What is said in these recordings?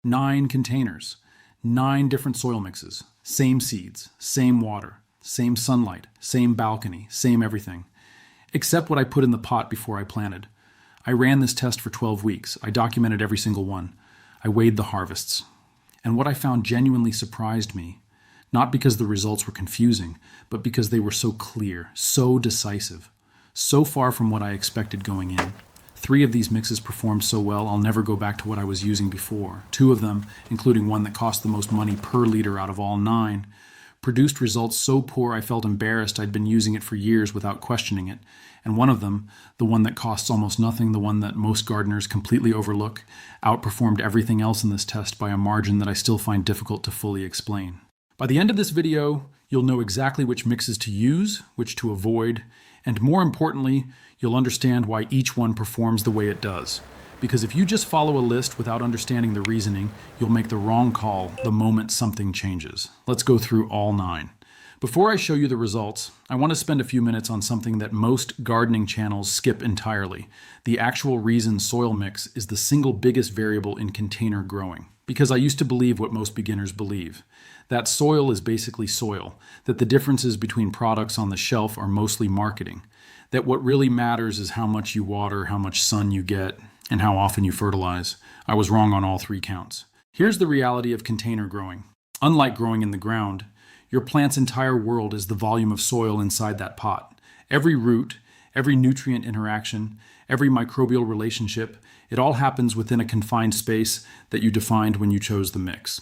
9 containers, 9 different soil mixes, same seeds, same water, same sunlight, same balcony, same everything. Except what I put in the pot before I planted. I ran this test for 12 weeks. I documented every single one. I weighed the harvests. And what I found genuinely surprised me, not because the results were confusing, but because they were so clear, so decisive, so far from what I expected going in. 3 of these mixes performed so well, I'll never go back to what I was using before. 2 of them, including one that cost the most money per liter out of all 9, produced results so poor I felt embarrassed I'd been using it for years without questioning it. And one of them, the one that costs almost nothing, the one that most gardeners completely overlook, outperformed everything else in this test by a margin that I still find difficult to fully explain. By the end of this video, you'll know exactly which mixes to use, which to avoid, and more importantly, you'll understand why each one performs the way it does. Because if you just follow a list without understanding the reasoning, you'll make the wrong call the moment something changes. Let's go through all 9. Before I show you the results, I want to spend a few minutes on something that most gardening channels skip entirely. The actual reason soil mix is the single biggest variable in container growing. Because I used to believe what most beginners believe. That soil is basically soil, that the differences between products on the shelf are mostly marketing, that what really matters is how much you water, how much sun you get, and how often you fertilize. I was wrong on all 3 counts. Here's the reality of container growing. Unlike growing in the ground, your plant's entire world is the volume of soil inside that pot. Every root, every nutrient interaction, every microbial relationship, it all happens within a confined space that you defined when you chose the mix.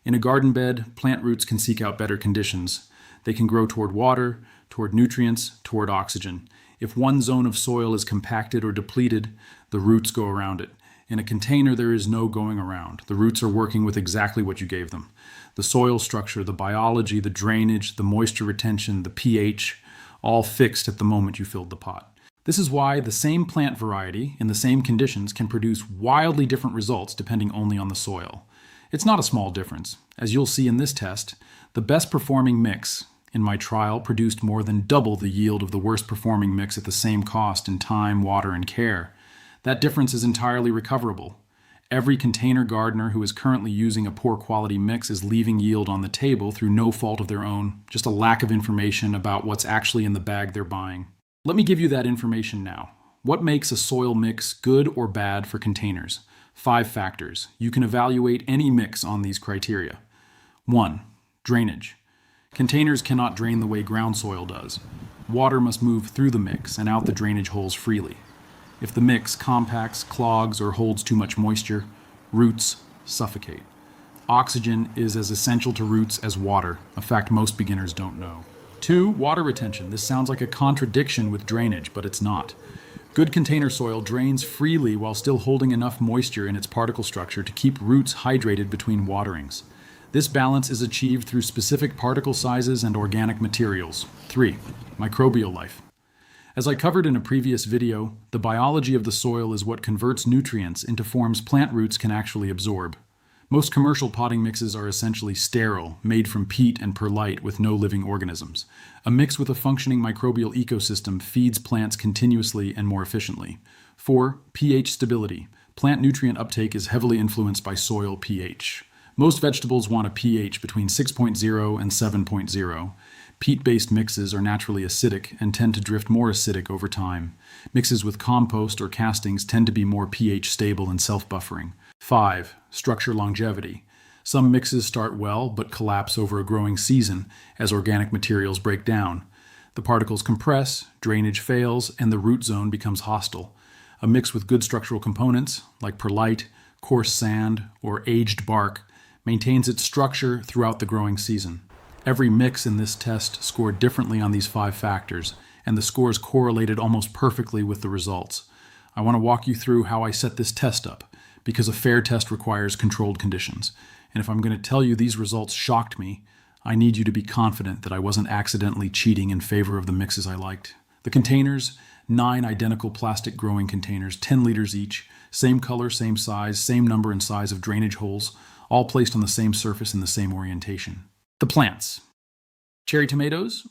In a garden bed, plant roots can seek out better conditions. They can grow toward water, toward nutrients, toward oxygen. If one zone of soil is compacted or depleted, the roots go around it. In a container, there is no going around. The roots are working with exactly what you gave them. The soil structure, the biology, the drainage, the moisture retention, the pH, all fixed at the moment you filled the pot. This is why the same plant variety in the same conditions can produce wildly different results depending only on the soil. It's not a small difference. As you'll see in this test, the best performing mix in my trial produced more than double the yield of the worst performing mix at the same cost in time, water, and care. That difference is entirely recoverable. Every container gardener who is currently using a poor quality mix is leaving yield on the table through no fault of their own, just a lack of information about what's actually in the bag they're buying. Let me give you that information now. What makes a soil mix good or bad for containers? 5 factors. You can evaluate any mix on these criteria. 1. Drainage. Containers cannot drain the way ground soil does. Water must move through the mix and out the drainage holes freely. If the mix compacts, clogs, or holds too much moisture, roots suffocate. Oxygen is as essential to roots as water, a fact most beginners don't know. 2. Water retention. This sounds like a contradiction with drainage, but it's not. Good container soil drains freely while still holding enough moisture in its particle structure to keep roots hydrated between waterings. This balance is achieved through specific particle sizes and organic materials. 3. Microbial life. As I covered in a previous video, the biology of the soil is what converts nutrients into forms plant roots can actually absorb. Most commercial potting mixes are essentially sterile, made from peat and perlite with no living organisms. A mix with a functioning microbial ecosystem feeds plants continuously and more efficiently. 4. pH stability. Plant nutrient uptake is heavily influenced by soil pH. Most vegetables want a pH between 6.0 and 7.0. Peat-based mixes are naturally acidic and tend to drift more acidic over time. Mixes with compost or castings tend to be more pH stable and self-buffering. 5. Structure longevity. Some mixes start well but collapse over a growing season as organic materials break down. The particles compress, drainage fails, and the root zone becomes hostile. A mix with good structural components, like perlite, coarse sand, or aged bark, maintains its structure throughout the growing season. Every mix in this test scored differently on these 5 factors, and the scores correlated almost perfectly with the results. I want to walk you through how I set this test up, because a fair test requires controlled conditions. And if I'm going to tell you these results shocked me, I need you to be confident that I wasn't accidentally cheating in favor of the mixes I liked. The containers, 9 identical plastic growing containers, 10 liters each, same color, same size, same number and size of drainage holes, all placed on the same surface in the same orientation. The plants. Cherry tomatoes,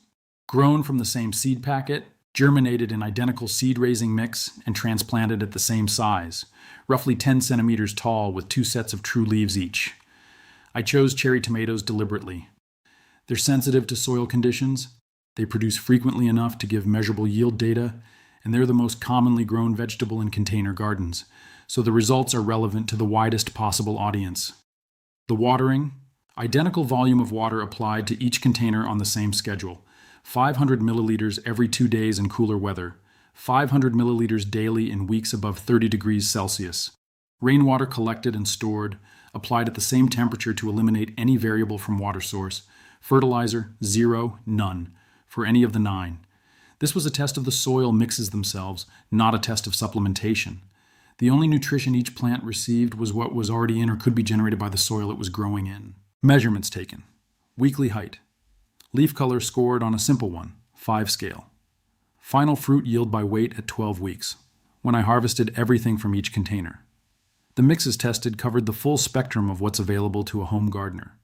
grown from the same seed packet, germinated in identical seed-raising mix, and transplanted at the same size, roughly 10 centimeters tall with 2 sets of true leaves each. I chose cherry tomatoes deliberately. They're sensitive to soil conditions, they produce frequently enough to give measurable yield data, and they're the most commonly grown vegetable in container gardens, so the results are relevant to the widest possible audience. The watering: identical volume of water applied to each container on the same schedule. 500 milliliters every 2 days in cooler weather. 500 milliliters daily in weeks above 30 degrees Celsius. Rainwater collected and stored, applied at the same temperature to eliminate any variable from water source. Fertilizer: 0, none, for any of the 9. This was a test of the soil mixes themselves, not a test of supplementation. The only nutrition each plant received was what was already in or could be generated by the soil it was growing in. Measurements taken. Weekly height. Leaf color scored on a simple one, 5 scale. Final fruit yield by weight at 12 weeks, when I harvested everything from each container. The mixes tested covered the full spectrum of what's available to a home gardener.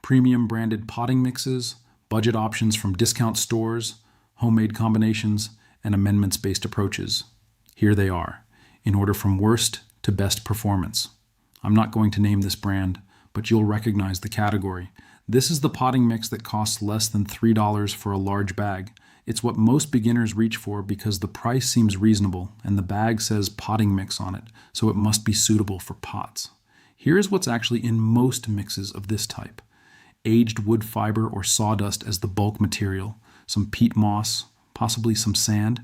Premium branded potting mixes, budget options from discount stores, homemade combinations, and amendments-based approaches. Here they are, in order from worst to best performance. I'm not going to name this brand, but you'll recognize the category. This is the potting mix that costs less than $3 for a large bag. It's what most beginners reach for because the price seems reasonable and the bag says potting mix on it, so it must be suitable for pots. Here's what's actually in most mixes of this type: aged wood fiber or sawdust as the bulk material, some peat moss, possibly some sand,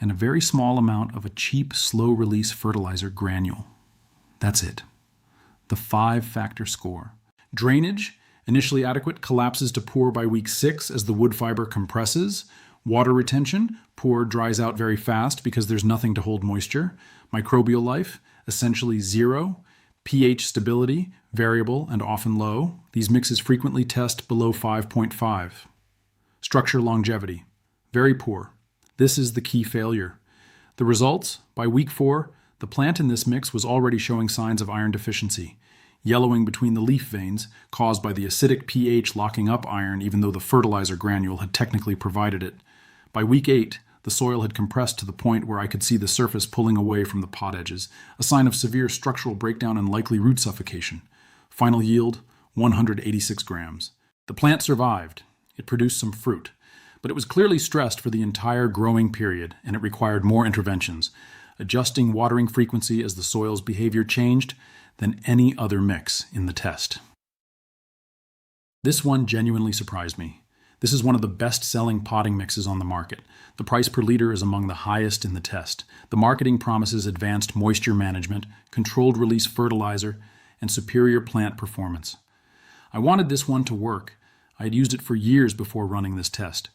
and a very small amount of a cheap, slow-release fertilizer granule. That's it. The 5-factor score. Drainage: initially adequate, collapses to poor by week 6 as the wood fiber compresses. Water retention: poor, dries out very fast because there's nothing to hold moisture. Microbial life: essentially 0. pH stability: variable and often low. These mixes frequently test below 5.5. Structure longevity: very poor. This is the key failure. The results: by week 4, the plant in this mix was already showing signs of iron deficiency. Yellowing between the leaf veins, caused by the acidic pH locking up iron even though the fertilizer granule had technically provided it. By week 8, the soil had compressed to the point where I could see the surface pulling away from the pot edges, a sign of severe structural breakdown and likely root suffocation. Final yield: 186 grams. The plant survived. It produced some fruit, but it was clearly stressed for the entire growing period, and it required more interventions, adjusting watering frequency as the soil's behavior changed, than any other mix in the test. This one genuinely surprised me. This is one of the best-selling potting mixes on the market. The price per liter is among the highest in the test. The marketing promises advanced moisture management, controlled release fertilizer, and superior plant performance. I wanted this one to work. I had used it for years before running this test.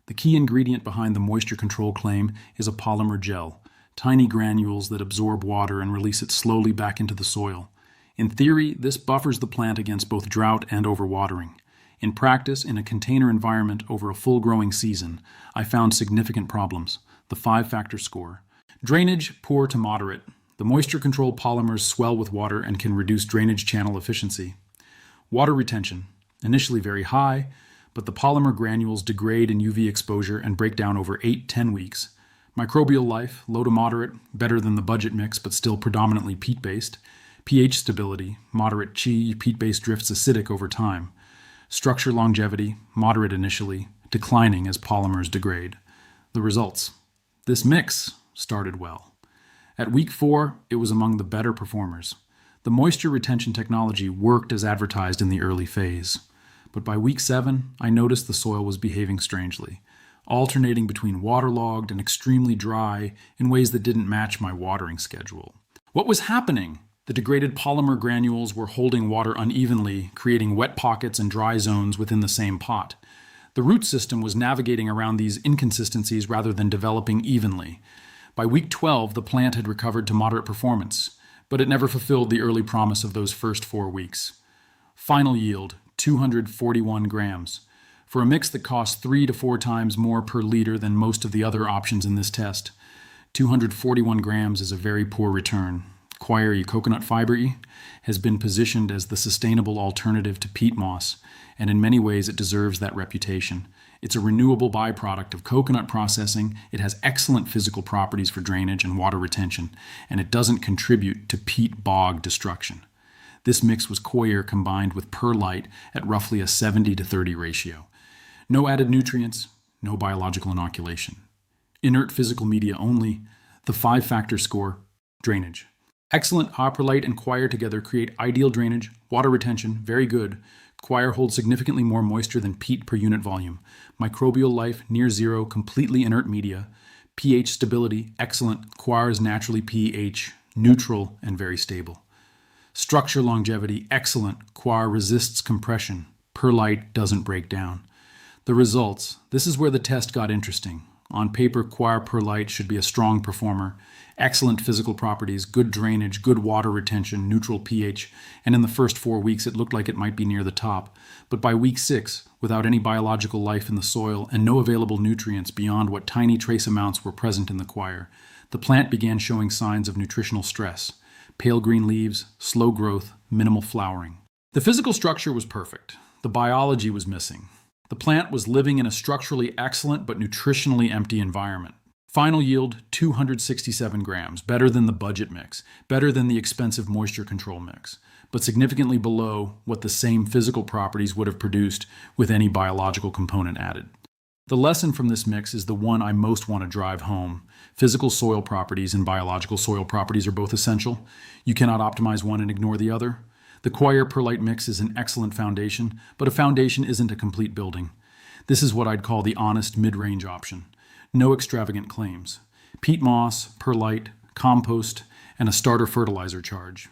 The key ingredient behind the moisture control claim is a polymer gel, tiny granules that absorb water and release it slowly back into the soil. In theory, this buffers the plant against both drought and overwatering. In practice, in a container environment over a full growing season, I found significant problems. The 5-factor score. Drainage: poor to moderate. The moisture control polymers swell with water and can reduce drainage channel efficiency. Water retention: initially very high, but the polymer granules degrade in UV exposure and break down over 8-10 weeks. Microbial life: low to moderate, better than the budget mix but still predominantly peat-based. pH stability: moderate chi, peat-based drifts acidic over time. Structure longevity: moderate initially, declining as polymers degrade. The results: this mix started well. At week 4, it was among the better performers. The moisture retention technology worked as advertised in the early phase. But by week 7, I noticed the soil was behaving strangely, alternating between waterlogged and extremely dry in ways that didn't match my watering schedule. What was happening? The degraded polymer granules were holding water unevenly, creating wet pockets and dry zones within the same pot. The root system was navigating around these inconsistencies rather than developing evenly. By week 12, the plant had recovered to moderate performance, but it never fulfilled the early promise of those first 4 weeks. Final yield: 241 grams. For a mix that costs 3 to 4 times more per liter than most of the other options in this test, 241 grams is a very poor return. Coir coconut fiber has been positioned as the sustainable alternative to peat moss, and in many ways it deserves that reputation. It's a renewable byproduct of coconut processing, it has excellent physical properties for drainage and water retention, and it doesn't contribute to peat bog destruction. This mix was Coir combined with perlite at roughly a 70-30 ratio. No added nutrients, no biological inoculation. Inert physical media only. The 5-factor score, drainage. Excellent Perlite and Coir together create ideal drainage, water retention, very good. Coir holds significantly more moisture than peat per unit volume. Microbial life, near zero, completely inert media. pH stability, excellent. Coir is naturally pH neutral and very stable. Structure longevity, excellent. Coir resists compression. Perlite doesn't break down. The results, this is where the test got interesting. On paper, Coir Perlite should be a strong performer. Excellent physical properties, good drainage, good water retention, neutral pH, and in the first 4 weeks it looked like it might be near the top. But by week 6, without any biological life in the soil and no available nutrients beyond what tiny trace amounts were present in the Coir, the plant began showing signs of nutritional stress. Pale green leaves, slow growth, minimal flowering. The physical structure was perfect. The biology was missing. The plant was living in a structurally excellent but nutritionally empty environment. Final yield, 267 grams, better than the budget mix, better than the expensive moisture control mix, but significantly below what the same physical properties would have produced with any biological component added. The lesson from this mix is the one I most want to drive home. Physical soil properties and biological soil properties are both essential. You cannot optimize one and ignore the other. The Coir Perlite mix is an excellent foundation, but a foundation isn't a complete building. This is what I'd call the honest mid-range option. No extravagant claims. Peat moss, perlite, compost, and a starter fertilizer charge.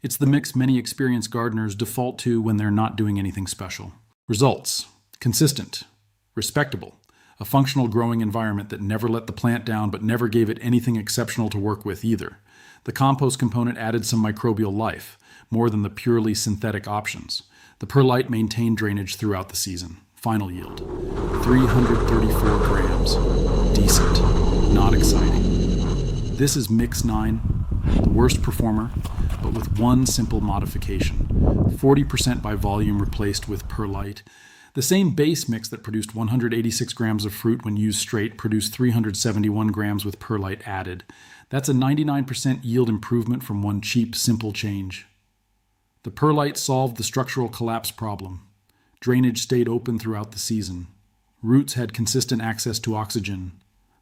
It's the mix many experienced gardeners default to when they're not doing anything special. Results: consistent, respectable, a functional growing environment that never let the plant down but never gave it anything exceptional to work with either. The compost component added some microbial life, more than the purely synthetic options. The perlite maintained drainage throughout the season. Final yield, 334 grams. Decent, not exciting. This is Mix 9, the worst performer, but with one simple modification. 40% by volume replaced with perlite. The same base mix that produced 186 grams of fruit when used straight produced 371 grams with perlite added. That's a 99% yield improvement from one cheap, simple change. The perlite solved the structural collapse problem. Drainage stayed open throughout the season. Roots had consistent access to oxygen.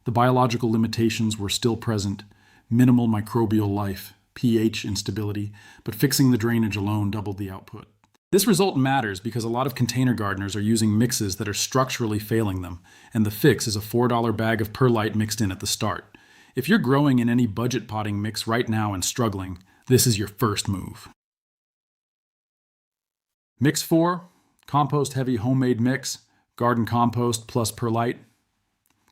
The biological limitations were still present. Minimal microbial life, pH instability, but fixing the drainage alone doubled the output. This result matters because a lot of container gardeners are using mixes that are structurally failing them, and the fix is a $4 bag of perlite mixed in at the start. If you're growing in any budget potting mix right now and struggling, this is your first move. Mix 4. Compost-heavy homemade mix, garden compost plus perlite.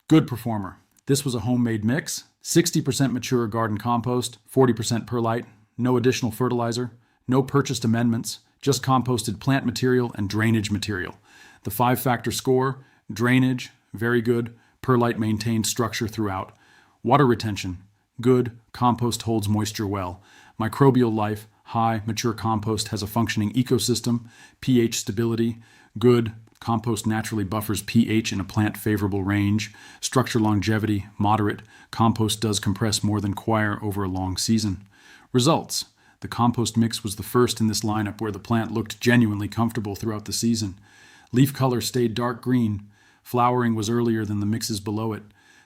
Good performer. This was a homemade mix, 60% mature garden compost, 40% perlite, no additional fertilizer, no purchased amendments, just composted plant material and drainage material. The 5-factor score, drainage, very good, perlite maintained structure throughout. Water retention, good, compost holds moisture well. Microbial life, high, mature compost has a functioning ecosystem. pH stability, good, compost naturally buffers pH in a plant-favorable range. Structure longevity, moderate, compost does compress more than Coir over a long season. Results: the compost mix was the first in this lineup where the plant looked genuinely comfortable throughout the season. Leaf color stayed dark green. Flowering was earlier than the mixes below it.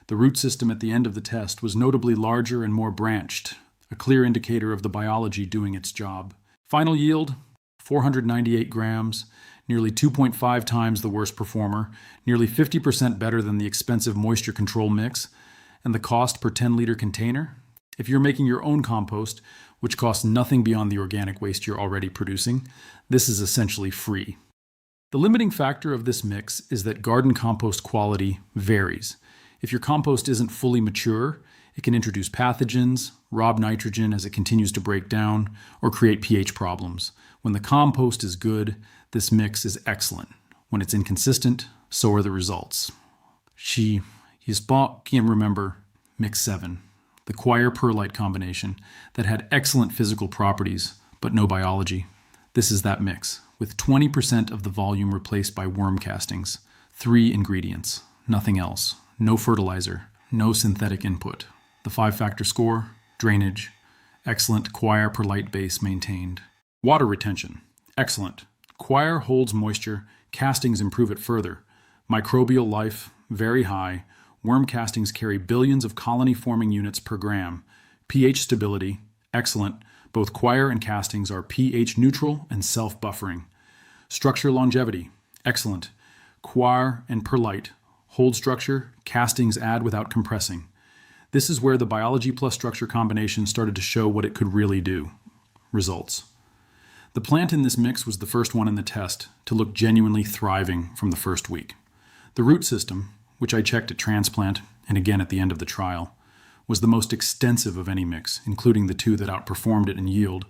The root system at the end of the test was notably larger and more branched, a clear indicator of the biology doing its job. Final yield, 498 grams, nearly 2.5 times the worst performer, nearly 50% better than the expensive moisture control mix, and the cost per 10-liter container? If you're making your own compost, which costs nothing beyond the organic waste you're already producing, this is essentially free. The limiting factor of this mix is that garden compost quality varies. If your compost isn't fully mature, it can introduce pathogens, rob nitrogen as it continues to break down, or create pH problems. When the compost is good, this mix is excellent. When it's inconsistent, so are the results. You can't remember Mix 7, the Coir-Perlite combination that had excellent physical properties, but no biology. This is that mix, with 20% of the volume replaced by worm castings. 3 ingredients, nothing else. No fertilizer, no synthetic input. The 5-factor score, drainage, excellent Coir-Perlite base maintained. Water retention, excellent. Coir holds moisture, castings improve it further. Microbial life, very high. Worm castings carry billions of colony-forming units per gram. pH stability, excellent. Both Coir and castings are pH neutral and self-buffering. Structure longevity, excellent. Coir and perlite hold structure, castings add without compressing. This is where the biology plus structure combination started to show what it could really do. Results. The plant in this mix was the first one in the test to look genuinely thriving from the first week. The root system, which I checked at transplant and again at the end of the trial, was the most extensive of any mix, including the 2 that outperformed it in yield.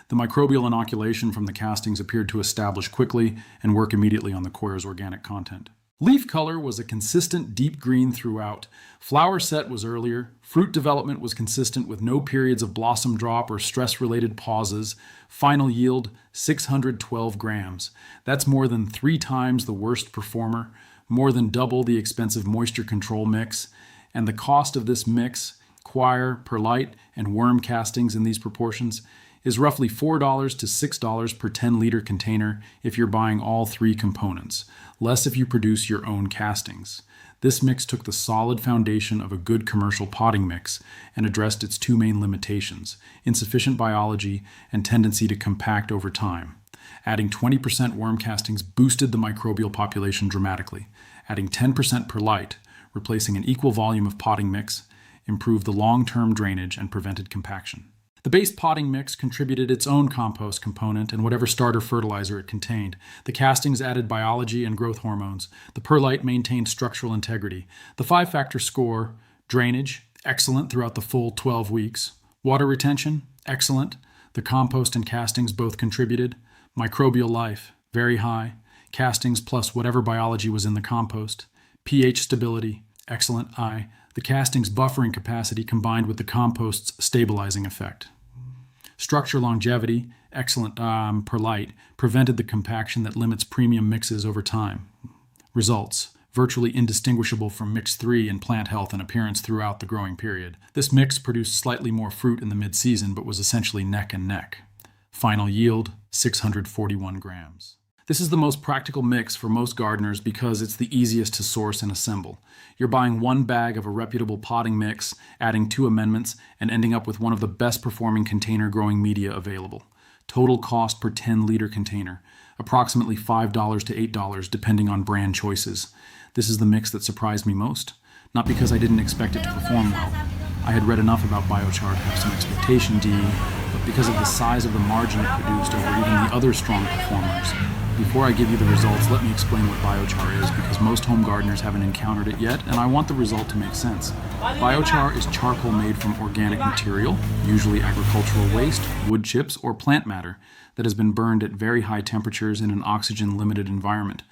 The microbial inoculation from the castings appeared to establish quickly and work immediately on the Coir's organic content. Leaf color was a consistent deep green throughout. Flower set was earlier. Fruit development was consistent with no periods of blossom drop or stress-related pauses. Final yield, 612 grams. That's more than 3 times the worst performer, more than double the expensive moisture control mix. And the cost of this mix, Coir, perlite, and worm castings in these proportions, is roughly $4 to $6 per 10-liter container if you're buying all 3 components, less if you produce your own castings. This mix took the solid foundation of a good commercial potting mix and addressed its 2 main limitations: insufficient biology and tendency to compact over time. Adding 20% worm castings boosted the microbial population dramatically. Adding 10% perlite, replacing an equal volume of potting mix, improved the long-term drainage and prevented compaction. The base potting mix contributed its own compost component and whatever starter fertilizer it contained. The castings added biology and growth hormones. The perlite maintained structural integrity. The 5-factor score, drainage, excellent throughout the full 12 weeks. Water retention, excellent. The compost and castings both contributed. Microbial life, very high. Castings plus whatever biology was in the compost. pH stability, excellent high. The castings' buffering capacity combined with the compost's stabilizing effect. Structure longevity, excellent perlite, prevented the compaction that limits premium mixes over time. Results, virtually indistinguishable from mix 3 in plant health and appearance throughout the growing period. This mix produced slightly more fruit in the mid-season, but was essentially neck and neck. Final yield, 641 grams. This is the most practical mix for most gardeners because it's the easiest to source and assemble. You're buying 1 bag of a reputable potting mix, adding 2 amendments, and ending up with one of the best performing container growing media available. Total cost per 10-liter container, approximately $5 to $8 depending on brand choices. This is the mix that surprised me most, not because I didn't expect it to perform well. I had read enough about biochar to have some expectation, but because of the size of the margin it produced over even the other strong performers. Before I give you the results, let me explain what biochar is, because most home gardeners haven't encountered it yet, and I want the result to make sense. Biochar is charcoal made from organic material, usually agricultural waste, wood chips, or plant matter, that has been burned at very high temperatures in an oxygen-limited environment.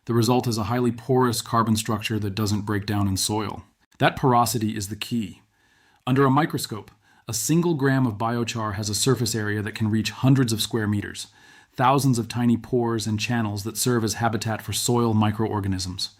The result is a highly porous carbon structure that doesn't break down in soil. That porosity is the key. Under a microscope, a single gram of biochar has a surface area that can reach hundreds of square meters. Thousands of tiny pores and channels that serve as habitat for soil microorganisms.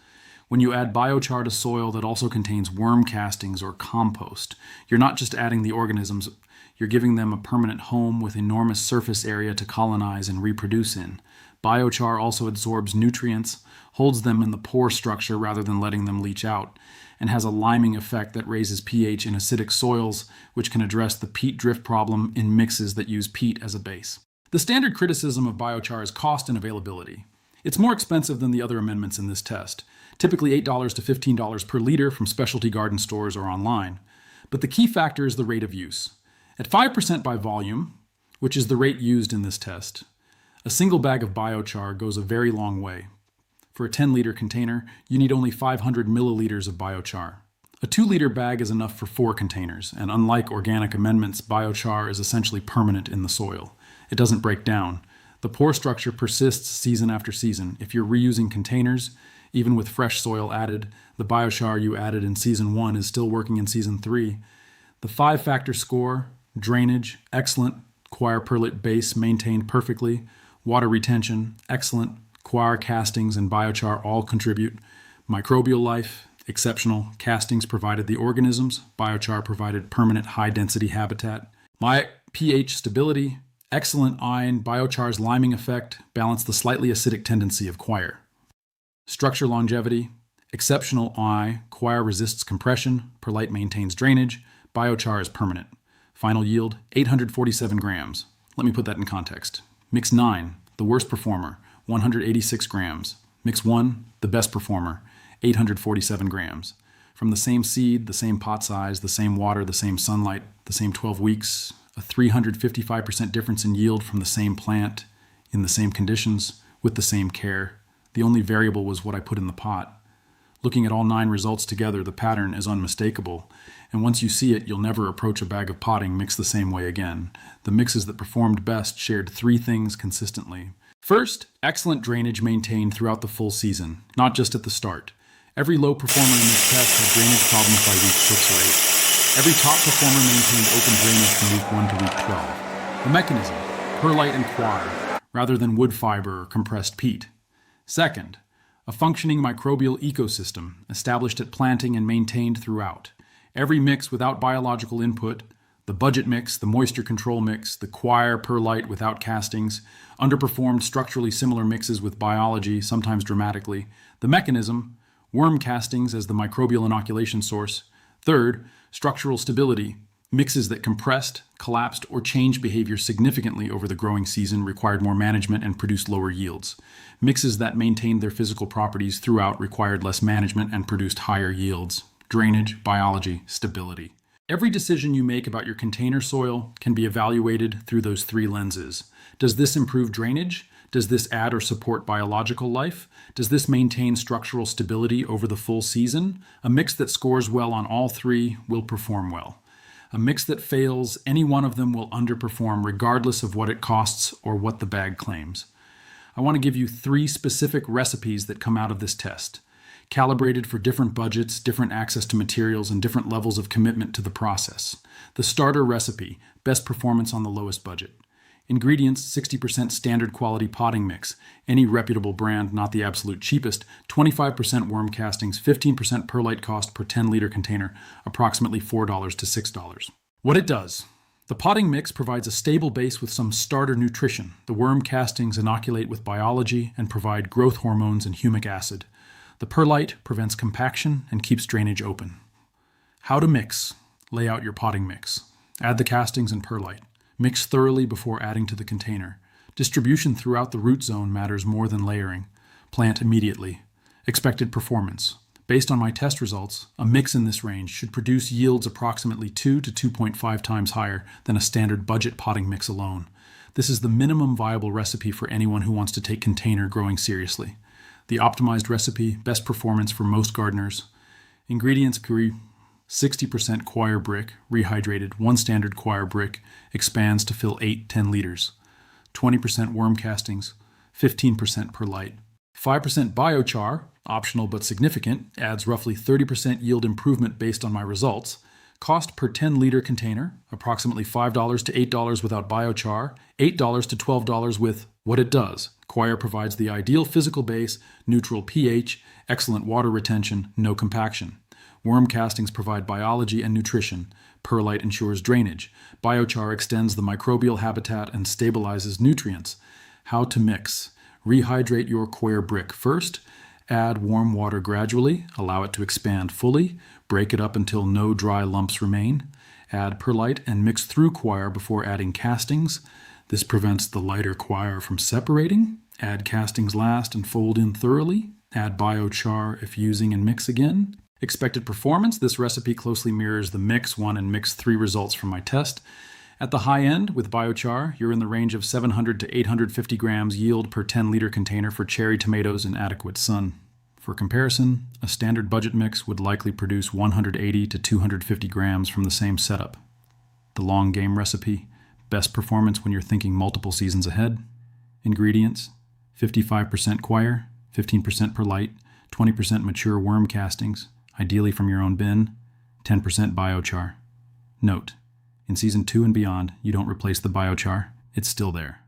When you add biochar to soil that also contains worm castings or compost, you're not just adding the organisms, you're giving them a permanent home with enormous surface area to colonize and reproduce in. Biochar also absorbs nutrients, holds them in the pore structure rather than letting them leach out, and has a liming effect that raises pH in acidic soils, which can address the peat drift problem in mixes that use peat as a base. The standard criticism of biochar is cost and availability. It's more expensive than the other amendments in this test, typically $8 to $15 per liter from specialty garden stores or online. But the key factor is the rate of use. At 5% by volume, which is the rate used in this test, a single bag of biochar goes a very long way. For a 10-liter container, you need only 500 milliliters of biochar. A 2-liter bag is enough for 4 containers, and unlike organic amendments, biochar is essentially permanent in the soil. It doesn't break down. The pore structure persists season after season. If you're reusing containers, even with fresh soil added, the biochar you added in season 1 is still working in season 3. The 5-factor score: drainage, excellent, coir perlite base maintained perfectly, water retention, excellent, coir castings and biochar all contribute, microbial life, exceptional, castings provided the organisms, biochar provided permanent high-density habitat. My pH stability, excellent ion, biochar's liming effect balanced the slightly acidic tendency of coir. Structure longevity, exceptional I, coir resists compression, perlite maintains drainage, biochar is permanent. Final yield, 847 grams. Let me put that in context. Mix 9, the worst performer, 186 grams. Mix 1, the best performer, 847 grams. From the same seed, the same pot size, the same water, the same sunlight, the same 12 weeks, a 355% difference in yield from the same plant, in the same conditions, with the same care. The only variable was what I put in the pot. Looking at all 9 results together, the pattern is unmistakable, and once you see it, you'll never approach a bag of potting mixed the same way again. The mixes that performed best shared 3 things consistently. First, excellent drainage maintained throughout the full season, not just at the start. Every low performer in this test had drainage problems by week 6 or 8. Every top performer maintained open drainage from week 1 to week 12. The mechanism: perlite and coir, rather than wood fiber or compressed peat. Second, a functioning microbial ecosystem established at planting and maintained throughout. Every mix without biological input, the budget mix, the moisture control mix, the coir perlite without castings, underperformed structurally similar mixes with biology, sometimes dramatically. The mechanism: worm castings as the microbial inoculation source. Third, structural stability. Mixes that compressed, collapsed, or changed behavior significantly over the growing season required more management and produced lower yields. Mixes that maintained their physical properties throughout required less management and produced higher yields. Drainage, biology, stability. Every decision you make about your container soil can be evaluated through those 3 lenses. Does this improve drainage? Does this add or support biological life? Does this maintain structural stability over the full season? A mix that scores well on all 3 will perform well. A mix that fails, any one of them will underperform regardless of what it costs or what the bag claims. I want to give you 3 specific recipes that come out of this test, calibrated for different budgets, different access to materials, and different levels of commitment to the process. The starter recipe: best performance on the lowest budget. Ingredients: 60% standard quality potting mix, any reputable brand, not the absolute cheapest, 25% worm castings, 15% perlite cost per 10-liter container, approximately $4 to $6. What it does: the potting mix provides a stable base with some starter nutrition. The worm castings inoculate with biology and provide growth hormones and humic acid. The perlite prevents compaction and keeps drainage open. How to mix: lay out your potting mix. Add the castings and perlite. Mix thoroughly before adding to the container. Distribution throughout the root zone matters more than layering. Plant immediately. Expected performance: based on my test results, a mix in this range should produce yields approximately 2 to 2.5 times higher than a standard budget potting mix alone. This is the minimum viable recipe for anyone who wants to take container growing seriously. The optimized recipe: best performance for most gardeners. Ingredients: 60% coir brick, rehydrated, 1 standard coir brick, expands to fill 8-10 liters. 20% worm castings, 15% perlite. 5% biochar, optional but significant, adds roughly 30% yield improvement based on my results. Cost per 10-liter container, approximately $5 to $8 without biochar, $8 to $12 with. What it does: coir provides the ideal physical base, neutral pH, excellent water retention, no compaction. Worm castings provide biology and nutrition. Perlite ensures drainage. Biochar extends the microbial habitat and stabilizes nutrients. How to mix: rehydrate your coir brick first. Add warm water gradually. Allow it to expand fully. Break it up until no dry lumps remain. Add perlite and mix through coir before adding castings. This prevents the lighter coir from separating. Add castings last and fold in thoroughly. Add biochar if using and mix again. Expected performance: this recipe closely mirrors the Mix 1 and Mix 3 results from my test. At the high end, with biochar, you're in the range of 700 to 850 grams yield per 10-liter container for cherry tomatoes in adequate sun. For comparison, a standard budget mix would likely produce 180 to 250 grams from the same setup. The long game recipe: best performance when you're thinking multiple seasons ahead. Ingredients: 55% coir, 15% perlite, 20% mature worm castings, ideally from your own bin, 10% biochar. Note: in Season 2 and beyond, you don't replace the biochar, it's still there.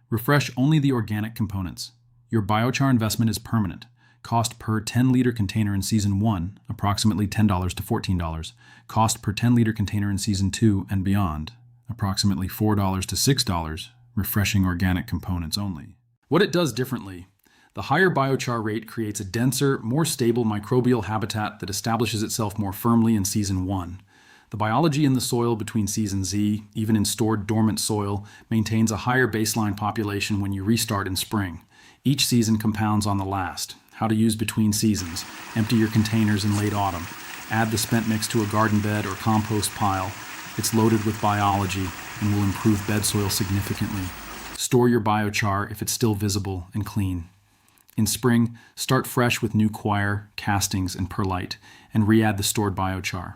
Refresh only the organic components. Your biochar investment is permanent. Cost per 10-liter container in Season 1, approximately $10 to $14. Cost per 10-liter container in Season 2 and beyond, approximately $4 to $6, refreshing organic components only. What it does differently: the higher biochar rate creates a denser, more stable microbial habitat that establishes itself more firmly in Season 1. The biology in the soil between Season Z, even in stored dormant soil, maintains a higher baseline population when you restart in spring. Each season compounds on the last. How to use between seasons. Empty your containers in late autumn. Add the spent mix to a garden bed or compost pile. It's loaded with biology and will improve bed soil significantly. Store your biochar if it's still visible and clean. In spring, start fresh with new coir, castings, and perlite, and re-add the stored biochar.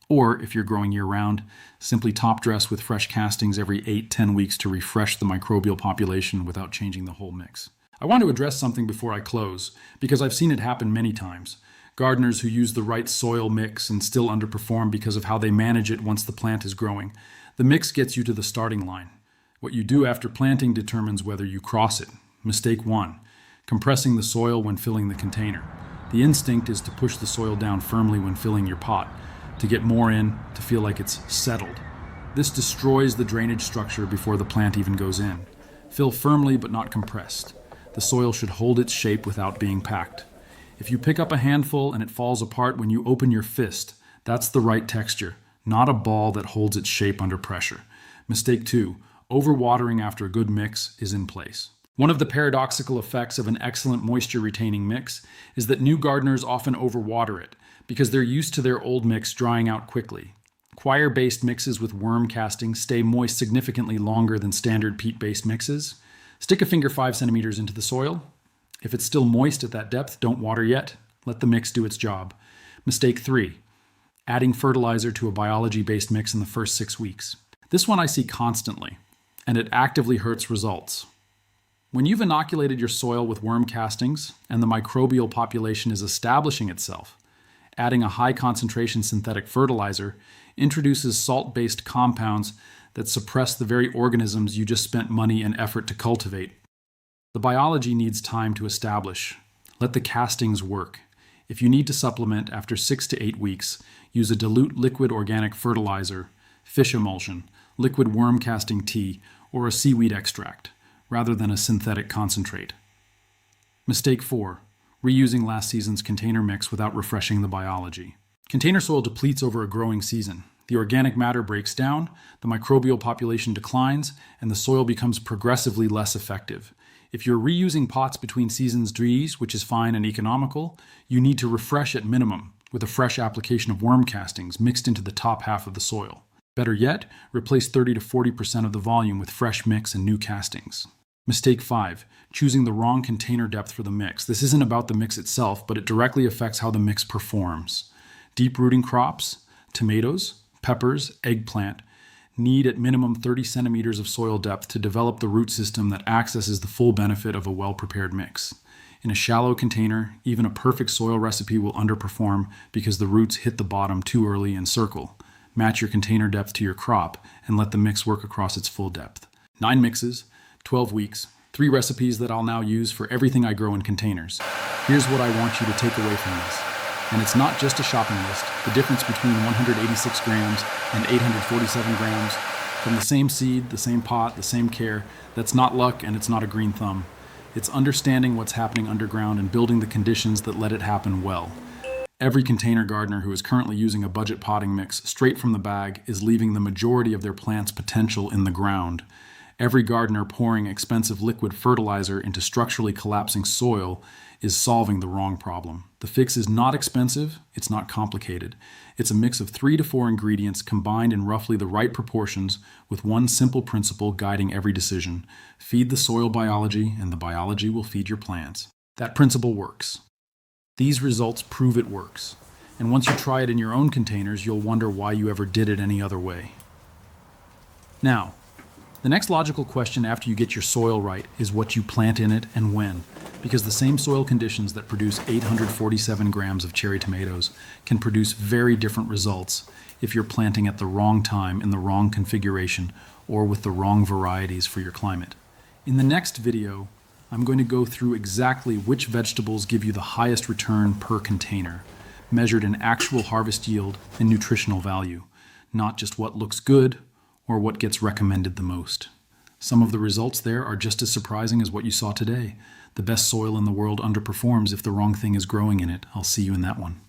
Or, if you're growing year-round, simply top dress with fresh castings every 8-10 weeks to refresh the microbial population without changing the whole mix. I want to address something before I close, because I've seen it happen many times. Gardeners who use the right soil mix and still underperform because of how they manage it once the plant is growing. The mix gets you to the starting line. What you do after planting determines whether you cross it. Mistake 1: compressing the soil when filling the container. The instinct is to push the soil down firmly when filling your pot, to get more in, to feel like it's settled. This destroys the drainage structure before the plant even goes in. Fill firmly but not compressed. The soil should hold its shape without being packed. If you pick up a handful and it falls apart when you open your fist, that's the right texture, not a ball that holds its shape under pressure. Mistake 2: overwatering after a good mix is in place. One of the paradoxical effects of an excellent moisture-retaining mix is that new gardeners often overwater it because they're used to their old mix drying out quickly. Coir-based mixes with worm castings stay moist significantly longer than standard peat-based mixes. Stick a finger 5 centimeters into the soil. If it's still moist at that depth, don't water yet. Let the mix do its job. Mistake 3: adding fertilizer to a biology-based mix in the first 6 weeks. This one I see constantly, and it actively hurts results. When you've inoculated your soil with worm castings and the microbial population is establishing itself, adding a high-concentration synthetic fertilizer introduces salt-based compounds that suppress the very organisms you just spent money and effort to cultivate. The biology needs time to establish. Let the castings work. If you need to supplement after 6 to 8 weeks, use a dilute liquid organic fertilizer, fish emulsion, liquid worm casting tea, or a seaweed extract, rather than a synthetic concentrate. Mistake 4: reusing last season's container mix without refreshing the biology. Container soil depletes over a growing season. The organic matter breaks down, the microbial population declines, and the soil becomes progressively less effective. If you're reusing pots between seasons trees, which is fine and economical, you need to refresh at minimum with a fresh application of worm castings mixed into the top half of the soil. Better yet, replace 30 to 40% of the volume with fresh mix and new castings. Mistake 5: choosing the wrong container depth for the mix. This isn't about the mix itself, but it directly affects how the mix performs. Deep-rooting crops, tomatoes, peppers, eggplant, need at minimum 30 centimeters of soil depth to develop the root system that accesses the full benefit of a well-prepared mix. In a shallow container, even a perfect soil recipe will underperform because the roots hit the bottom too early and circle. Match your container depth to your crop and let the mix work across its full depth. 9 mixes, 12 weeks, 3 recipes that I'll now use for everything I grow in containers. Here's what I want you to take away from this. And it's not just a shopping list. The difference between 186 grams and 847 grams from the same seed, the same pot, the same care, that's not luck and it's not a green thumb. It's understanding what's happening underground and building the conditions that let it happen well. Every container gardener who is currently using a budget potting mix straight from the bag is leaving the majority of their plant's potential in the ground. Every gardener pouring expensive liquid fertilizer into structurally collapsing soil is solving the wrong problem. The fix is not expensive, it's not complicated. It's a mix of 3 to 4 ingredients combined in roughly the right proportions with one simple principle guiding every decision. Feed the soil biology and the biology will feed your plants. That principle works. These results prove it works. And once you try it in your own containers, you'll wonder why you ever did it any other way. Now, the next logical question after you get your soil right is what you plant in it and when. because the same soil conditions that produce 847 grams of cherry tomatoes can produce very different results if you're planting at the wrong time in the wrong configuration or with the wrong varieties for your climate. In the next video, I'm going to go through exactly which vegetables give you the highest return per container, measured in actual harvest yield and nutritional value, not just what looks good or what gets recommended the most. Some of the results there are just as surprising as what you saw today. The best soil in the world underperforms if the wrong thing is growing in it. I'll see you in that one.